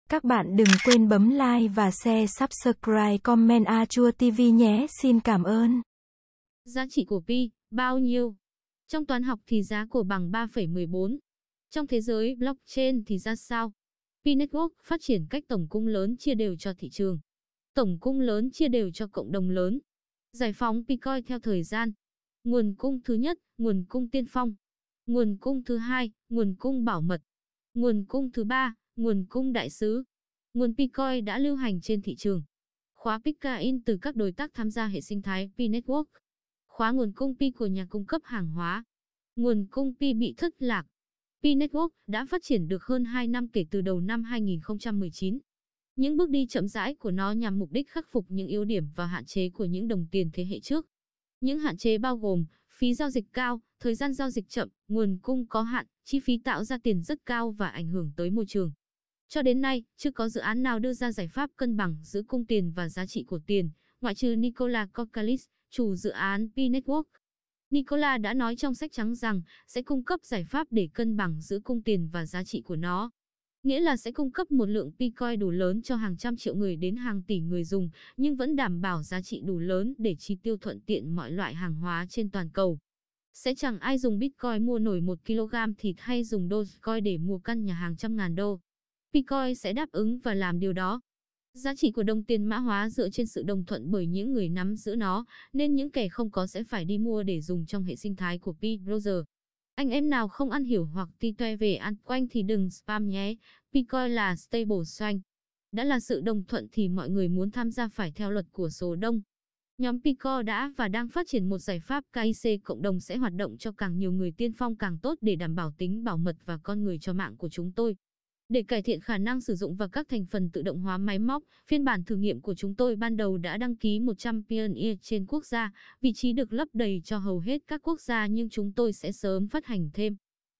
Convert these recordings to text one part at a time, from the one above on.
Các bạn đừng quên bấm like và share subscribe comment Achua TV nhé. Xin cảm ơn. Giá trị của pi bao nhiêu? Trong toán học thì giá của bằng 3,14. Trong thế giới blockchain thì ra sao? Pi Network phát triển cách tổng cung lớn chia đều cho thị trường. Tổng cung lớn chia đều cho cộng đồng lớn. Giải phóng Bitcoin theo thời gian. Nguồn cung thứ nhất, nguồn cung tiên phong. Nguồn cung thứ hai, nguồn cung bảo mật. Nguồn cung thứ ba, nguồn cung đại sứ. Nguồn Bitcoin đã lưu hành trên thị trường. Khóa Bitcoin từ các đối tác tham gia hệ sinh thái Pi Network. Khóa nguồn cung Pi của nhà cung cấp hàng hóa. Nguồn cung Pi bị thất lạc. Pi Network đã phát triển được hơn 2 năm kể từ đầu năm 2019. Những bước đi chậm rãi của nó nhằm mục đích khắc phục những ưu điểm và hạn chế của những đồng tiền thế hệ trước. Những hạn chế bao gồm phí giao dịch cao, thời gian giao dịch chậm, nguồn cung có hạn, chi phí tạo ra tiền rất cao và ảnh hưởng tới môi trường. Cho đến nay, chưa có dự án nào đưa ra giải pháp cân bằng giữa cung tiền và giá trị của tiền, ngoại trừ Nikola Kokalis, chủ dự án Pi Network. Nikola đã nói trong sách trắng rằng sẽ cung cấp giải pháp để cân bằng giữa cung tiền và giá trị của nó. Nghĩa là sẽ cung cấp một lượng Bitcoin đủ lớn cho hàng trăm triệu người đến hàng tỷ người dùng, nhưng vẫn đảm bảo giá trị đủ lớn để chi tiêu thuận tiện mọi loại hàng hóa trên toàn cầu. Sẽ chẳng ai dùng Bitcoin mua nổi 1 kg thịt hay dùng Dogecoin để mua căn nhà hàng trăm ngàn đô. Bitcoin sẽ đáp ứng và làm điều đó. Giá trị của đồng tiền mã hóa dựa trên sự đồng thuận bởi những người nắm giữ nó, nên những kẻ không có sẽ phải đi mua để dùng trong hệ sinh thái của Pi Browser. Anh em nào không ăn hiểu hoặc ti toe về altcoin thì đừng spam nhé. Bitcoin là stablecoin. Đã là sự đồng thuận thì mọi người muốn tham gia phải theo luật của số đông. Nhóm Pico đã và đang phát triển một giải pháp KIC cộng đồng sẽ hoạt động cho càng nhiều người tiên phong càng tốt để đảm bảo tính bảo mật và con người cho mạng của chúng tôi. Để cải thiện khả năng sử dụng và các thành phần tự động hóa máy móc, phiên bản thử nghiệm của chúng tôi ban đầu đã đăng ký 100 Pioneer trên quốc gia, vị trí được lấp đầy cho hầu hết các quốc gia nhưng chúng tôi sẽ sớm phát hành thêm.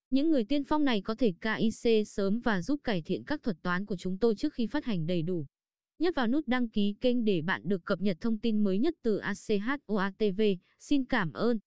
Những người tiên phong này có thể KIC sớm và giúp cải thiện các thuật toán của chúng tôi trước khi phát hành đầy đủ. Nhấp vào nút đăng ký kênh để bạn được cập nhật thông tin mới nhất từ ACHOATV. Xin cảm ơn.